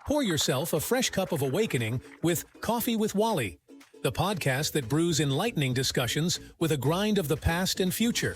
Pour yourself a fresh cup of awakening with Coffee with Wally, the podcast that brews enlightening discussions with a grind of the past and future.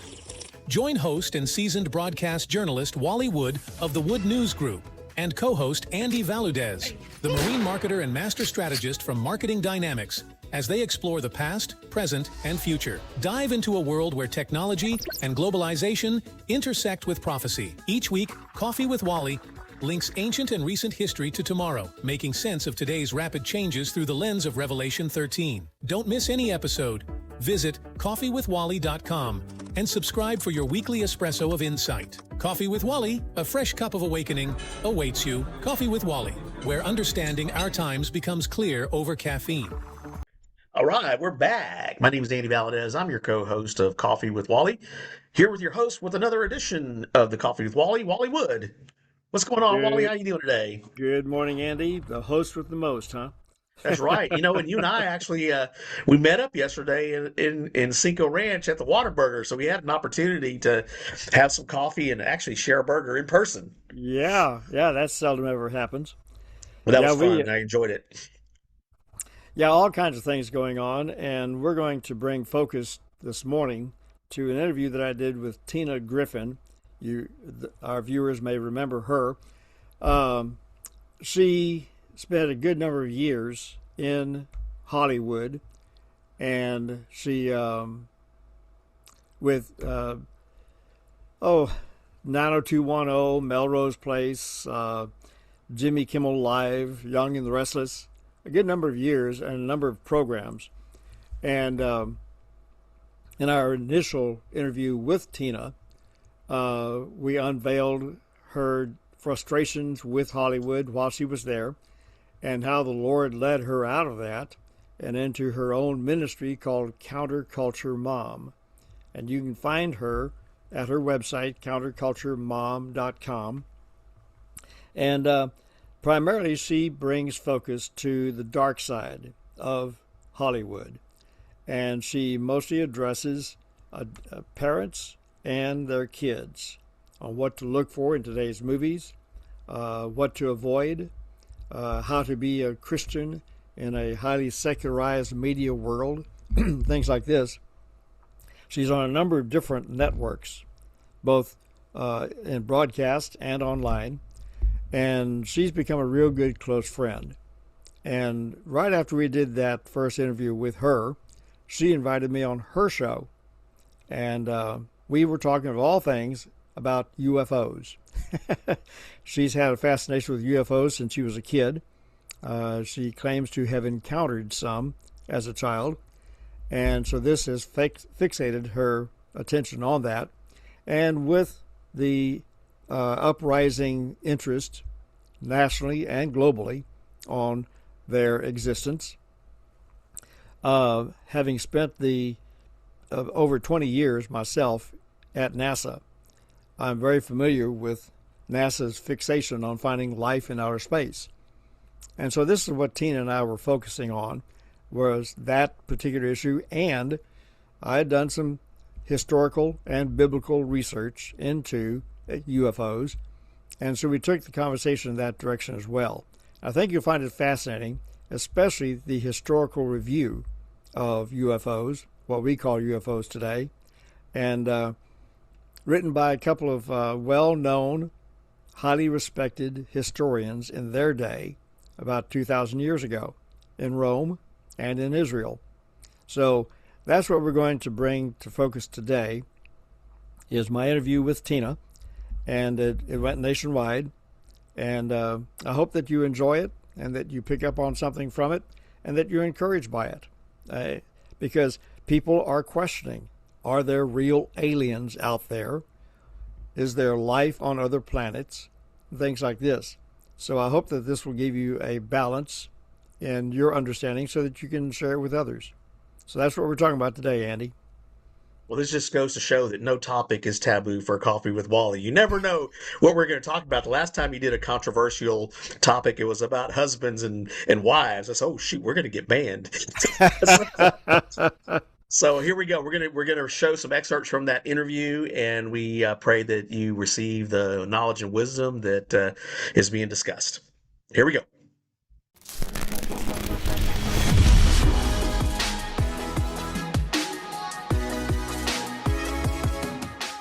Join host and seasoned broadcast journalist Wally Wood of the Wood News Group and co-host Andy Valudes, the marine marketer and master strategist from Marketing Dynamics, as they explore the past, present, and future. Dive into a world where technology and globalization intersect with prophecy. Each week, Coffee with Wally links ancient and recent history to tomorrow, making sense of today's rapid changes through the lens of Revelation 13. Don't miss any episode. Visit coffeewithwally.com and subscribe for your weekly espresso of insight. Coffee with Wally, a fresh cup of awakening, awaits you. Coffee with Wally, where understanding our times becomes clear over caffeine. All right, we're back. My name is Andy Valudes. I'm your co-host of Coffee with Wally, here with your host with another edition of the Coffee with Wally, Wally Wood. What's going on, Wally? How you doing today? Good morning, Andy. The host with the most, huh? That's right. You know, and you and I actually, we met up yesterday in Cinco Ranch at the Whataburger, so we had an opportunity to have some coffee and actually share a burger in person. Yeah, that seldom ever happens. Well, that was fun. I enjoyed it. Yeah, all kinds of things going on, and we're going to bring focus this morning to an interview that I did with Tina Griffin. Our viewers may remember her. She spent a good number of years in Hollywood, and she with 90210, Melrose Place, Jimmy Kimmel Live, Young and the Restless, a good number of years and a number of programs. And in our initial interview with Tina, we unveiled her frustrations with Hollywood while she was there and how the Lord led her out of that and into her own ministry called Counterculture Mom. And you can find her at her website, counterculturemom.com. And primarily she brings focus to the dark side of Hollywood. And she mostly addresses parents and their kids on what to look for in today's movies, what to avoid, how to be a Christian in a highly secularized media world, things like this. She's on a number of different networks, both in broadcast and online, and she's become a real good close friend. And right after we did that first interview with her, she invited me on her show, and we were talking of all things about UFOs. She's had a fascination with UFOs since she was a kid. She claims to have encountered some as a child, and so this has fixated her attention on that. And with the uprising interest nationally and globally on their existence, having spent over 20 years myself at NASA, I'm very familiar with NASA's fixation on finding life in outer space. And so this is what Tina and I were focusing on, was that particular issue, and I had done some historical and biblical research into UFOs, and so we took the conversation in that direction as well. I think you'll find it fascinating, especially the historical review of UFOs, what we call UFOs today, and written by a couple of well-known, highly respected historians in their day, about 2,000 years ago, in Rome and in Israel. So that's what we're going to bring to focus today, is my interview with Tina, and it went nationwide, and I hope that you enjoy it and that you pick up on something from it and that you're encouraged by it, because people are questioning, are there real aliens out there? Is there life on other planets? Things like this. So I hope that this will give you a balance in your understanding so that you can share it with others. So that's what we're talking about today, Andy. Well, this just goes to show that no topic is taboo for Coffee with Wally. You never know what we're going to talk about. The last time you did a controversial topic, it was about husbands and wives. I said, oh, shoot, we're going to get banned. So here we go. We're gonna show some excerpts from that interview, and we pray that you receive the knowledge and wisdom that is being discussed. Here we go.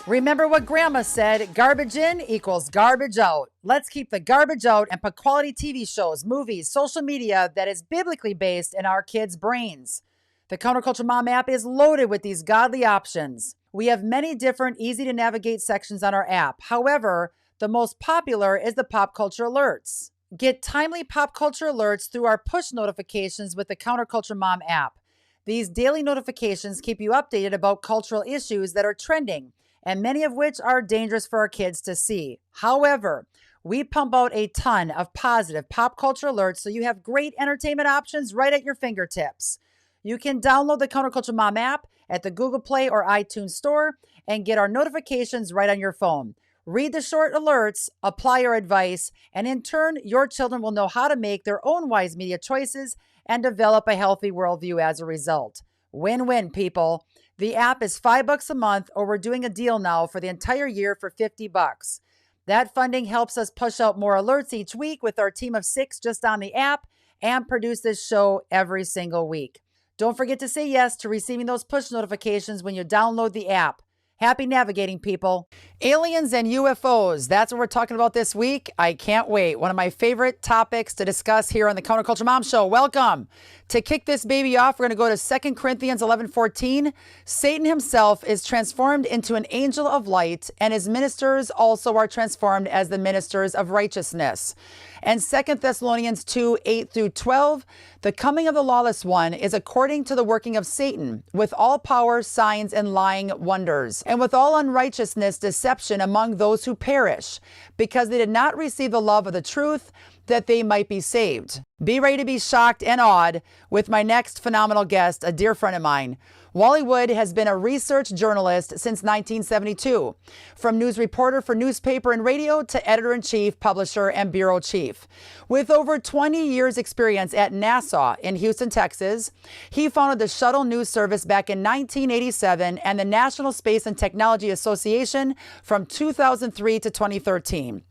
Remember what Grandma said, garbage in equals garbage out. Let's keep the garbage out and put quality TV shows, movies, social media that is biblically based in our kids' brains. The Counterculture Mom app is loaded with these godly options. We have many different easy to navigate sections on our app. However, the most popular is the pop culture alerts. Get timely pop culture alerts through our push notifications with the Counterculture Mom app. These daily notifications keep you updated about cultural issues that are trending, and many of which are dangerous for our kids to see. However, we pump out a ton of positive pop culture alerts so you have great entertainment options right at your fingertips. You can download the Counterculture Mom app at the Google Play or iTunes store and get our notifications right on your phone. Read the short alerts, apply our advice, and in turn, your children will know how to make their own wise media choices and develop a healthy worldview as a result. Win-win, people. The app is $5 a month, or we're doing a deal now for the entire year for $50. That funding helps us push out more alerts each week with our team of 6 just on the app and produce this show every single week. Don't forget to say yes to receiving those push notifications when you download the app. Happy navigating, people. Aliens and UFOs. That's what we're talking about this week. I can't wait. One of my favorite topics to discuss here on the Counterculture Mom Show. Welcome. To kick this baby off, we're going to go to 2 Corinthians 11:14. Satan himself is transformed into an angel of light, and his ministers also are transformed as the ministers of righteousness. And 2 Thessalonians 2:8-12, the coming of the lawless one is according to the working of Satan, with all power, signs, and lying wonders, and with all unrighteousness, deception among those who perish, because they did not receive the love of the truth, that they might be saved. Be ready to be shocked and awed with my next phenomenal guest, a dear friend of mine. Wally Wood has been a research journalist since 1972, from news reporter for newspaper and radio to editor-in-chief, publisher, and bureau chief. With over 20 years experience at NASA in Houston, Texas, he founded the Shuttle News Service back in 1987 and the National Space and Technology Association from 2003 to 2013.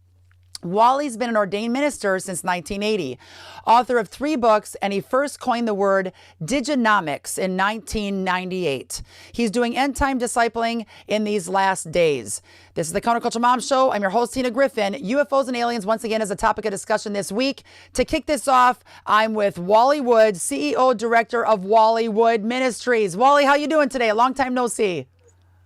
Wally's been an ordained minister since 1980, author of 3 books, and he first coined the word diginomics in 1998. He's doing end-time discipling in these last days. This is the Counterculture Mom Show. I'm your host, Tina Griffin. UFOs and aliens, once again, is a topic of discussion this week. To kick this off, I'm with Wally Wood, CEO, Director of Wally Wood Ministries. Wally, how you doing today? A long time no see.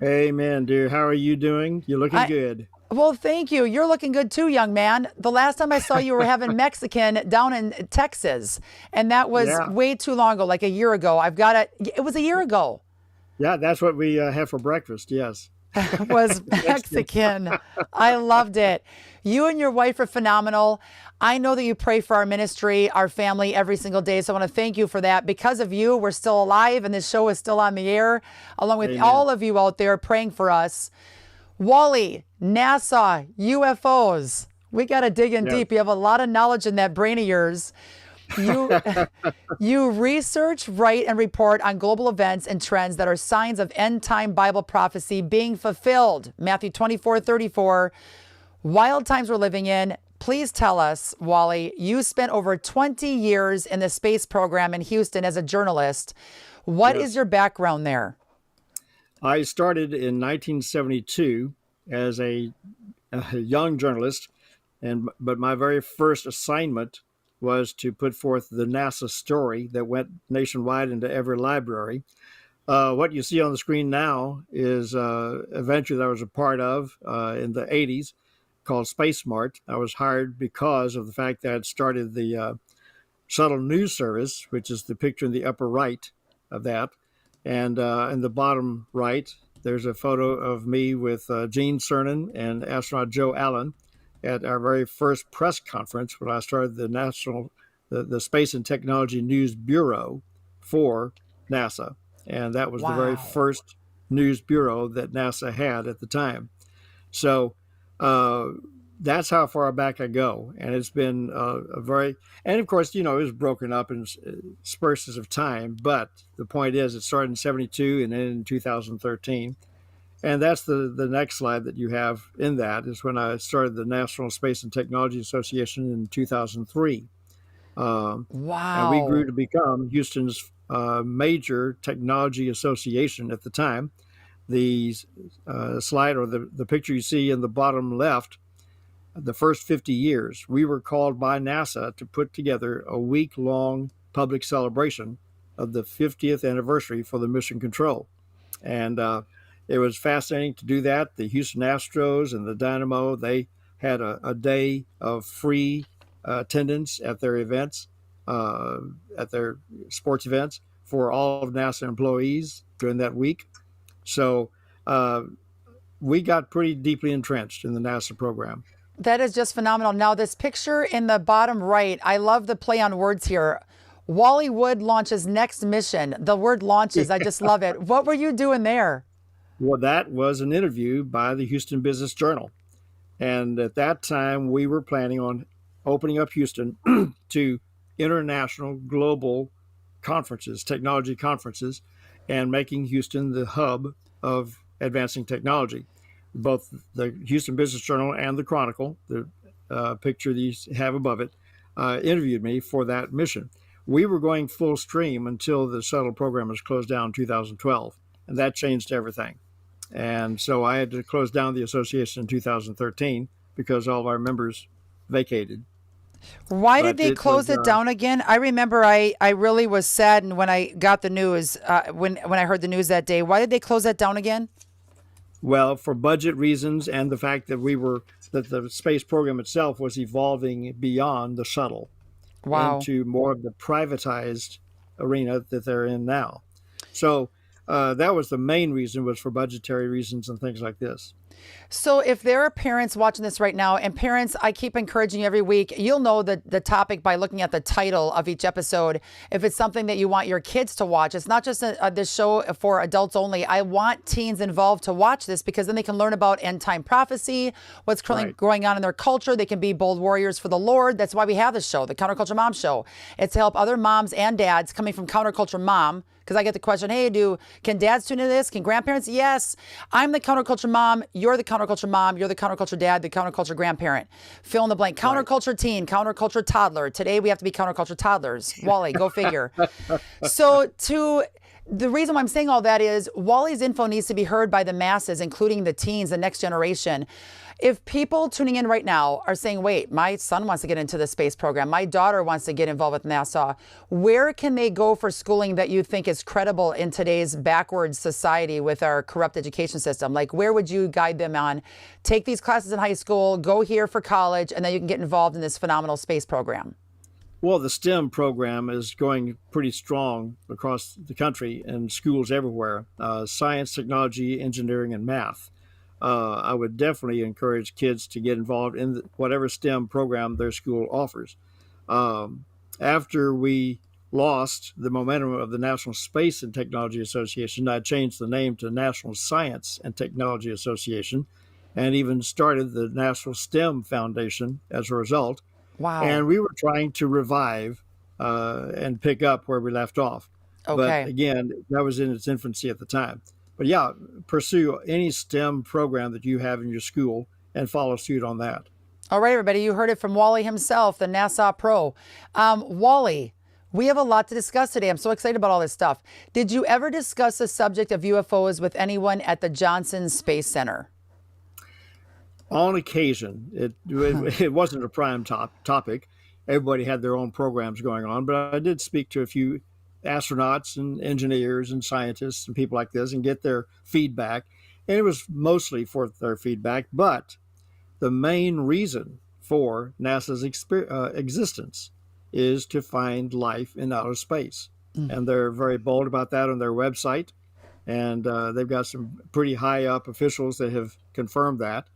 Hey, man, dear. How are you doing? You're looking good. Well, thank you. You're looking good too, young man. The last time I saw you were having Mexican down in Texas, and that was way too long ago, like a year ago. It was a year ago. Yeah, that's what we have for breakfast, yes. Was Mexican. I loved it. You and your wife are phenomenal. I know that you pray for our ministry, our family every single day. So I want to thank you for that. Because of you, we're still alive and this show is still on the air, along with all of you out there praying for us. Wally, NASA, UFOs. We got to dig in deep. You have a lot of knowledge in that brain of yours. You research, write, and report on global events and trends that are signs of end-time Bible prophecy being fulfilled. Matthew 24:34. Wild times we're living in. Please tell us, Wally, you spent over 20 years in the space program in Houston as a journalist. What is your background there? I started in 1972 as a young journalist, but my very first assignment was to put forth the NASA story that went nationwide into every library. What you see on the screen now is a venture that I was a part of in the 80s called Space Smart. I was hired because of the fact that I had started the Shuttle News Service, which is the picture in the upper right of that. And in the bottom right, there's a photo of me with Gene Cernan and astronaut Joe Allen at our very first press conference when I started the Space and Technology News Bureau for NASA. And that was the very first news bureau that NASA had at the time. So that's how far back I go. And it's been and of course, it was broken up in spurts of time. But the point is, it started in 72 and then in 2013. And that's the next slide that you have in that is when I started the National Space and Technology Association in 2003. And we grew to become Houston's major technology association at the time. the slide or the picture you see in the bottom left, the first 50 years, we were called by NASA to put together a week-long public celebration of the 50th anniversary for the mission control. And it was fascinating to do that. The Houston Astros and the Dynamo, they had a day of free attendance at their events, at their sports events for all of NASA employees during that week. So we got pretty deeply entrenched in the NASA program. That is just phenomenal. Now, this picture in the bottom right, I love the play on words here. Wally Wood launches next mission. The word launches, I just love it. What were you doing there? Well, that was an interview by the Houston Business Journal. And at that time, we were planning on opening up Houston to international, global conferences, technology conferences, and making Houston the hub of advancing technology. Both the Houston Business Journal and the Chronicle, the picture that you have above it, interviewed me for that mission. We were going full stream until the shuttle program was closed down in 2012, and that changed everything. And so I had to close down the association in 2013 because all of our members vacated. Why did they close it down again? I remember I really was saddened when I got the news, when I heard the news that day. Why did they close that down again? Well, for budget reasons and the fact that the space program itself was evolving beyond the shuttle into more of the privatized arena that they're in now. So that was the main reason, was for budgetary reasons and things like this. So if there are parents watching this right now, and parents, I keep encouraging you every week, you'll know the topic by looking at the title of each episode. If it's something that you want your kids to watch, it's not just this show for adults only. I want teens involved to watch this because then they can learn about end time prophecy, what's currently going on in their culture. They can be bold warriors for the Lord. That's why we have this show, the Counterculture Mom Show. It's to help other moms and dads coming from Counterculture Mom. Because I get the question, hey, can dads tune into this? Can grandparents? Yes. I'm the counterculture mom. You're the counterculture mom. You're the counterculture dad, the counterculture grandparent. Fill in the blank. Counterculture teen, counterculture toddler. Today we have to be counterculture toddlers. Wally, go figure. The reason why I'm saying all that is Wally's info needs to be heard by the masses, including the teens, the next generation. If people tuning in right now are saying, wait, my son wants to get into the space program, my daughter wants to get involved with NASA, where can they go for schooling that you think is credible in today's backwards society with our corrupt education system? Like, where would you guide them on? Take these classes in high school, go here for college, and then you can get involved in this phenomenal space program. Well, the STEM program is going pretty strong across the country in schools everywhere, science, technology, engineering, and math. I would definitely encourage kids to get involved in whatever STEM program their school offers. After we lost the momentum of the National Space and Technology Association, I changed the name to National Science and Technology Association, and even started the National STEM Foundation as a result. Wow. And we were trying to revive and pick up where we left off. Okay. But again, that was in its infancy at the time. But yeah, pursue any STEM program that you have in your school and follow suit on that. All right, everybody, you heard it from Wally himself, the NASA pro. Wally, we have a lot to discuss today. I'm so excited about all this stuff. Did you ever discuss the subject of UFOs with anyone at the Johnson Space Center? On occasion. It wasn't a prime topic. Everybody had their own programs going on, but I did speak to a few astronauts and engineers and scientists and people like this and get their feedback. And it was mostly for their feedback, but the main reason for NASA's existence is to find life in outer space. And they're very bold about that on their website. And they've got some pretty high up officials that have confirmed that.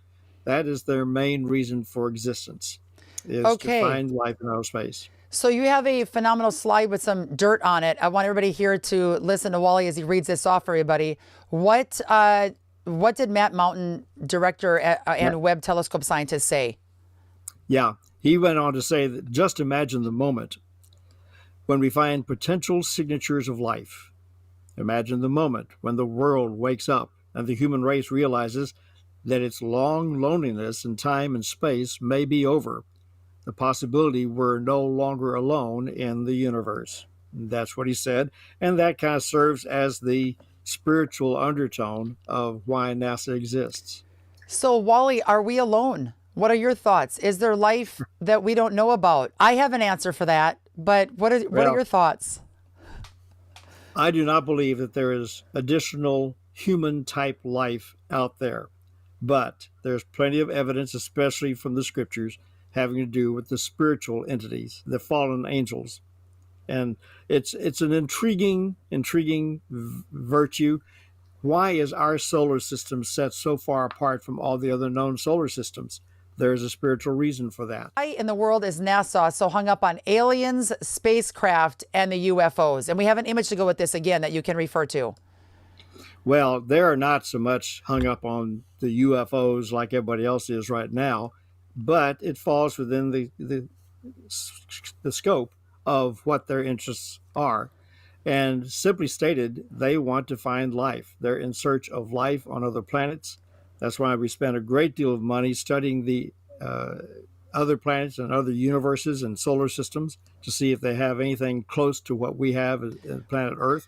That is their main reason for existence, is to find life in outer space. So you have a phenomenal slide with some dirt on it. I want everybody here to listen to Wally as he reads this off for everybody. What did Matt Mountain, director and Webb telescope scientist, say? Yeah, he went on to say that just imagine the moment when we find potential signatures of life. Imagine the moment when the world wakes up and the human race realizes that its long loneliness in time and space may be over. The possibility we're no longer alone in the universe. That's what he said. And that kind of serves as the spiritual undertone of why NASA exists. So, Wally, are we alone? What are your thoughts? Is there life that we don't know about? I have an answer for that, but what are Well, your thoughts? I do not believe that there is additional human type life out there, but there's plenty of evidence, especially from the scriptures, having to do with the spiritual entities, the fallen angels. And it's an intriguing virtue. Why is our solar system set so far apart from all the other known solar systems? There's a spiritual reason for that. Why in the world is NASA so hung up on aliens, spacecraft, and the UFOs? And we have an image to go with this again that you can refer to. Well, they're not so much hung up on the UFOs like everybody else is right now, but it falls within the scope of what their interests are. And simply stated, they want to find life. They're in search of life on other planets. That's why we spend a great deal of money studying the other planets and other universes and solar systems to see if they have anything close to what we have in planet Earth.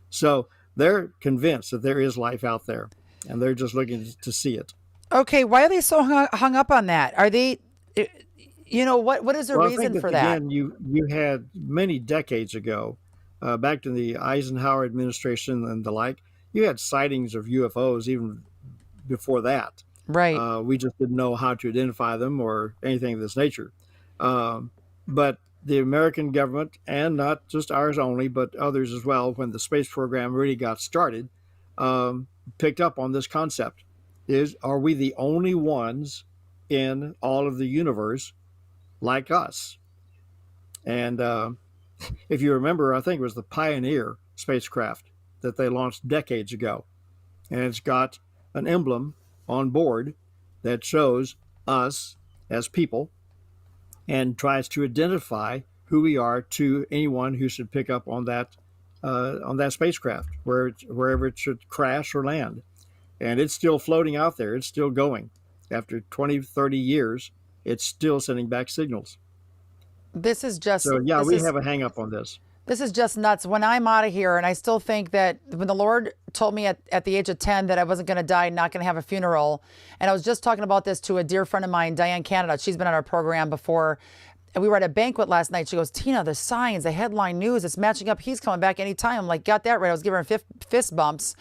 So they're convinced that there is life out there, and they're just looking to see it. Okay, why are they so hung up on that? Are they, what is the reason for that? Again, you had many decades ago, back to the Eisenhower administration and the like, you had sightings of UFOs even before that. Right. We just didn't know how to identify them or anything of this nature. But the American government, and not just ours only, but others as well, when the space program really got started, picked up on this concept. Are we the only ones in all of the universe like us? And if you remember, I think it was the Pioneer spacecraft that they launched decades ago. And it's got an emblem on board that shows us as people and tries to identify who we are to anyone who should pick up on that spacecraft, wherever it should crash or land. And it's still floating out there. It's still going. After 20, 30 years, it's still sending back signals. This is just... So, yeah, we have a hang up on this. This is just nuts. When I'm out of here, and I still think that when the Lord told me at the age of 10 that I wasn't going to die, not going to have a funeral, and I was just talking about this to a dear friend of mine, Diane Canada. She's been on our program before. And we were at a banquet last night. She goes, Tina, the signs, the headline news, it's matching up. He's coming back anytime. I'm like, got that right. I was giving her fist bumps.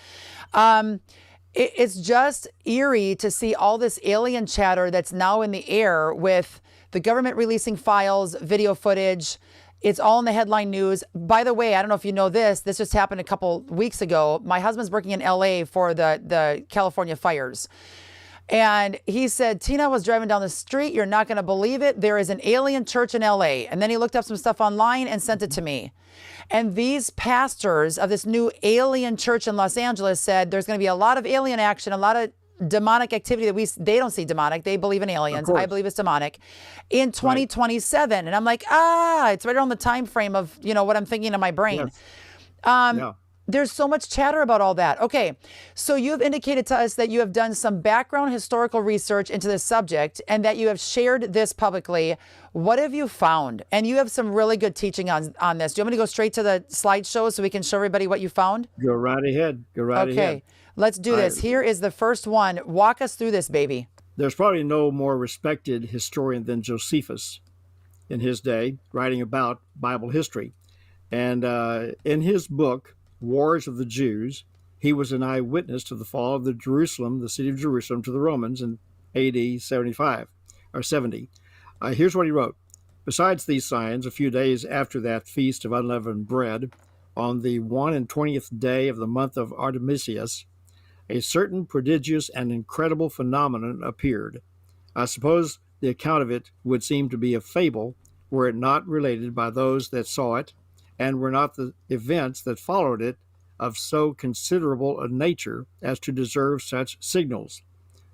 It's just eerie to see all this alien chatter that's now in the air with the government releasing files, video footage. It's all in the headline news. By the way, I don't know if you know this. This just happened a couple weeks ago. My husband's working in LA for the California fires. And he said, Tina, was driving down the street. You're not going to believe it. There is an alien church in LA. And then he looked up some stuff online and sent it to me. And these pastors of this new alien church in Los Angeles said there's going to be a lot of alien action, a lot of demonic activity that they don't see demonic. They believe in aliens. I believe it's demonic in 2027. Right. And I'm like, it's right around the time frame of, what I'm thinking in my brain. Yes. There's so much chatter about all that. Okay, so you've indicated to us that you have done some background historical research into this subject and that you have shared this publicly. What have you found? And you have some really good teaching on this. Do you want me to go straight to the slideshow so we can show everybody what you found? Go right ahead. Ahead. Okay, let's do this. Here is the first one. Walk us through this, baby. There's probably no more respected historian than Josephus in his day, writing about Bible history. And in his book, Wars of the Jews, he was an eyewitness to the fall of the city of Jerusalem, to the Romans in AD 75 or 70. Here's what he wrote. Besides these signs, a few days after that feast of unleavened bread, on the 21st day of the month of Artemisius, a certain prodigious and incredible phenomenon appeared. I suppose the account of it would seem to be a fable, were it not related by those that saw it, and were not the events that followed it of so considerable a nature as to deserve such signals.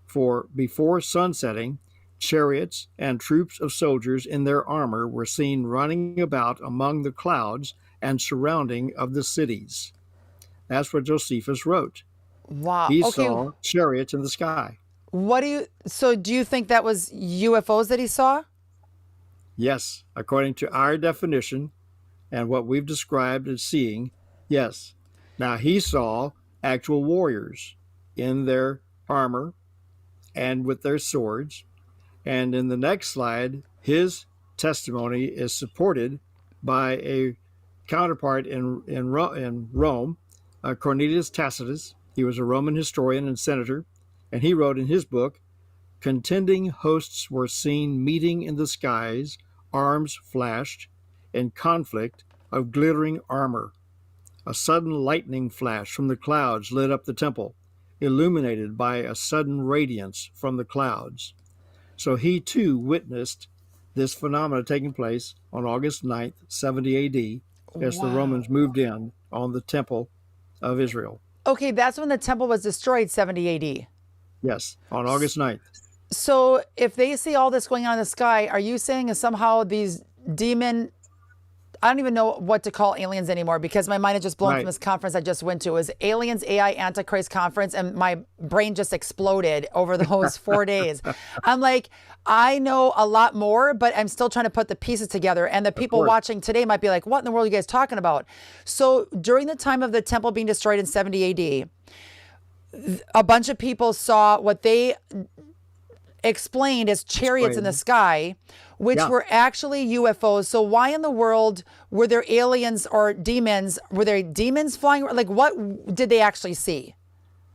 For before sunsetting, chariots and troops of soldiers in their armor were seen running about among the clouds and surrounding of the cities. That's what Josephus wrote. Wow. He saw chariots in the sky. So do you think that was UFOs that he saw? Yes, according to our definition, and what we've described as seeing, yes. Now, he saw actual warriors in their armor and with their swords. And in the next slide, his testimony is supported by a counterpart in Rome, Cornelius Tacitus. He was a Roman historian and senator, and he wrote in his book, "Contending hosts were seen meeting in the skies, arms flashed, in conflict of glittering armor. A sudden lightning flash from the clouds lit up the temple, illuminated by a sudden radiance from the clouds." So he too witnessed this phenomenon taking place on August 9th, 70 AD, as the Romans moved in on the temple of Israel. Okay, that's when the temple was destroyed, 70 AD. Yes, on August 9th. So if they see all this going on in the sky, are you saying is somehow these demon, I don't even know what to call aliens anymore because my mind is just blown Right. from this conference I just went to. It was Aliens AI Antichrist Conference, and my brain just exploded over those 4 days. I'm like, I know a lot more, but I'm still trying to put the pieces together. And the people course. watching today might be like, what in the world are you guys talking about? So during the time of the temple being destroyed in 70 AD, a bunch of people saw what they explained as chariots in the sky, which Yeah. were actually UFOs. So why in the world were there aliens or demons? Were there demons flying? Like, what did they actually see?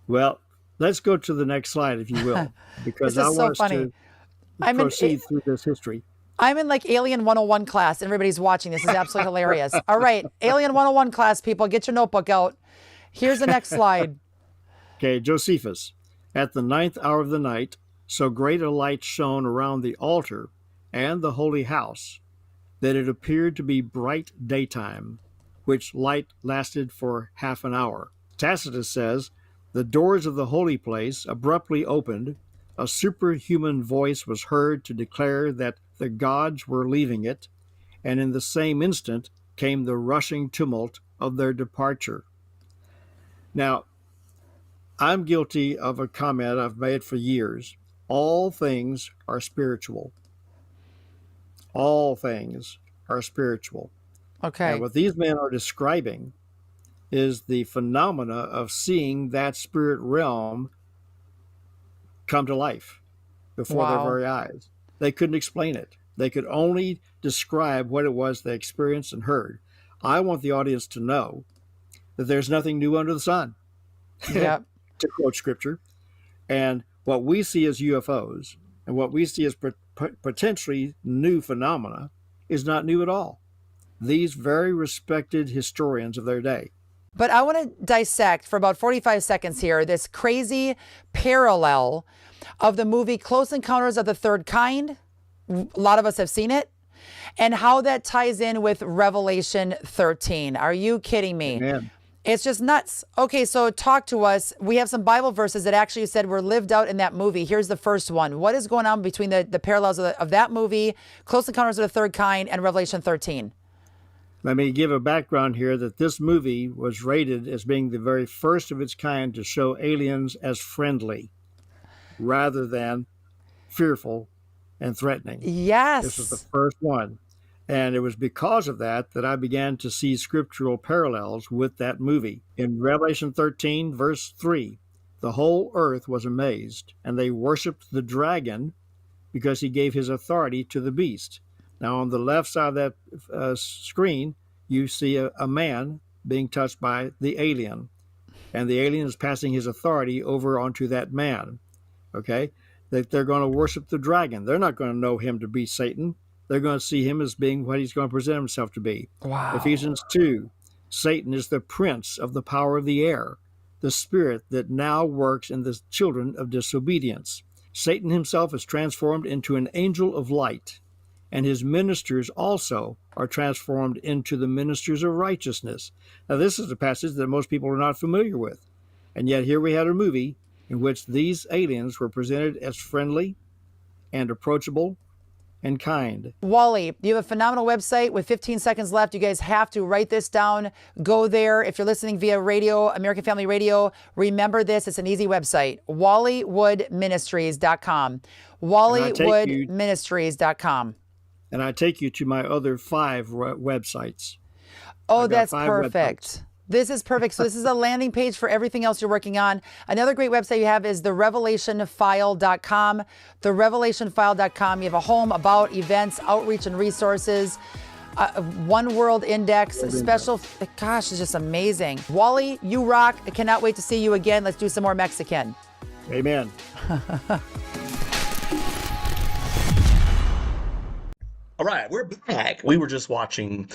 Well, let's go to the next slide, if you will, because This I is so want us funny. to I'm in, proceed through this history. I'm in like Alien 101 class. Everybody's watching. This is absolutely hilarious. All right, Alien 101 class, people, get your notebook out. Here's the next slide. Okay, Josephus. At the 9th hour of the night, so great a light shone around the altar and the holy house that it appeared to be bright daytime, which light lasted for half an hour. Tacitus says, the doors of the holy place abruptly opened. A superhuman voice was heard to declare that the gods were leaving it, and in the same instant came the rushing tumult of their departure. Now, I'm guilty of a comment I've made for years. All things are spiritual. All things are spiritual. Okay. And what these men are describing is the phenomena of seeing that spirit realm come to life before their very eyes. They couldn't explain it. They could only describe what it was they experienced and heard. I want the audience to know that there's nothing new under the sun, Yep. to quote scripture. And what we see as UFOs and what we see as potentially new phenomena is not new at all. These very respected historians of their day. But I want to dissect for about 45 seconds here this crazy parallel of the movie Close Encounters of the Third Kind. A lot of us have seen it. And how that ties in with Revelation 13. Are you kidding me? Amen. It's just nuts. Okay, so talk to us. We have some Bible verses that actually said were lived out in that movie. Here's the first one. What is going on between the parallels of that movie, Close Encounters of the Third Kind, and Revelation 13? Let me give a background here that this movie was rated as being the very first of its kind to show aliens as friendly rather than fearful and threatening. Yes. This was the first one. And it was because of that that I began to see scriptural parallels with that movie. In Revelation 13, verse 3, the whole earth was amazed, and they worshiped the dragon because he gave his authority to the beast. Now, on the left side of that screen, you see a man being touched by the alien, and the alien is passing his authority over onto that man. Okay? That they're going to worship the dragon. They're not going to know him to be Satan. They're going to see him as being what he's going to present himself to be. Wow. Ephesians 2, Satan is the prince of the power of the air, the spirit that now works in the children of disobedience. Satan himself is transformed into an angel of light, and his ministers also are transformed into the ministers of righteousness. Now, this is a passage that most people are not familiar with. And yet here we had a movie in which these aliens were presented as friendly and approachable and kind. Wally, you have a phenomenal website with 15 seconds left. You guys have to write this down. Go there. If you're listening via radio, American Family Radio, remember this. It's an easy website. WallywoodMinistries.com. WallywoodMinistries.com. And I take you to my other 5 websites. Oh, I've got that's 5 perfect. websites. This is perfect. So this is a landing page for everything else you're working on. Another great website you have is therevelationfile.com. Therevelationfile.com. You have a home, about, events, outreach, and resources. One World Index, special. Gosh, it's just amazing. Wally, you rock. I cannot wait to see you again. Let's do some more Mexican. Amen. All right, we're back. We were just watching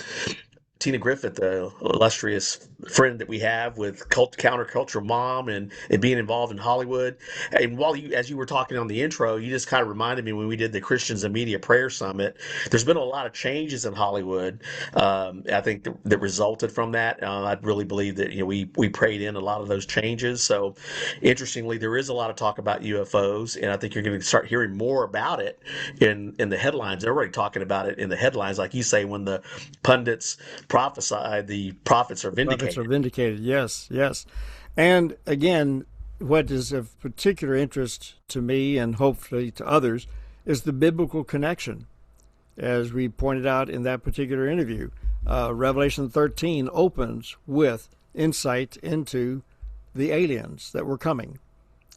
Tina Griffith, the illustrious friend that we have with counterculture mom and being involved in Hollywood. And while as you were talking on the intro, you just kind of reminded me when we did the Christians and Media Prayer Summit, there's been a lot of changes in Hollywood. I think that resulted from that. I really believe that we prayed in a lot of those changes. So interestingly, there is a lot of talk about UFOs, and I think you're going to start hearing more about it in the headlines. They're already talking about it in the headlines, like you say, when the pundits prophesy, the prophets are vindicated. Prophets are vindicated, yes, yes. And again, what is of particular interest to me and hopefully to others is the biblical connection. As we pointed out in that particular interview, Revelation 13 opens with insight into the aliens that were coming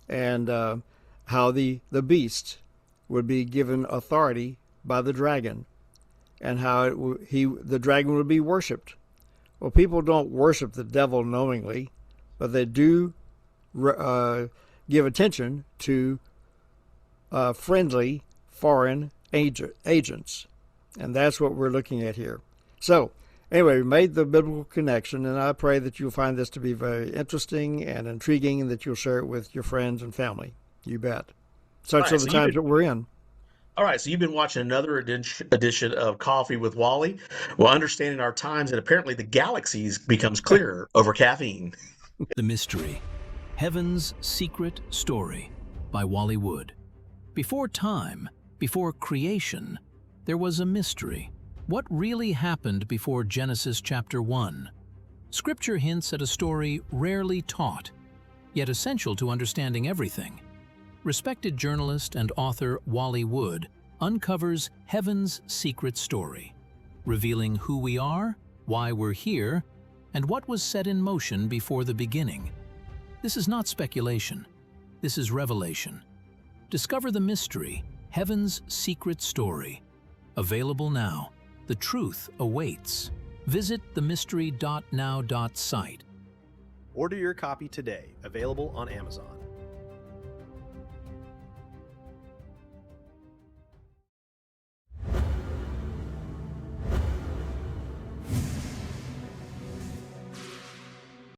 and how the beast would be given authority by the dragon, and how the dragon would be worshipped. Well, people don't worship the devil knowingly, but they do give attention to friendly foreign agents, and that's what we're looking at here. So, anyway, we made the biblical connection, and I pray that you'll find this to be very interesting and intriguing, and that you'll share it with your friends and family. You bet. Such are the times that we're in. All right, so you've been watching another edition of Coffee with Wally. Well, understanding our times, and apparently the galaxies becomes clearer over caffeine. The Mystery, Heaven's Secret Story by Wally Wood. Before time, before creation, there was a mystery. What really happened before Genesis chapter 1? Scripture hints at a story rarely taught, yet essential to understanding everything. Respected journalist and author Wally Wood uncovers Heaven's Secret Story, revealing who we are, why we're here, and what was set in motion before the beginning. This is not speculation. This is revelation. Discover the mystery, Heaven's Secret Story. Available now. The truth awaits. Visit themystery.now.site. Order your copy today, available on Amazon.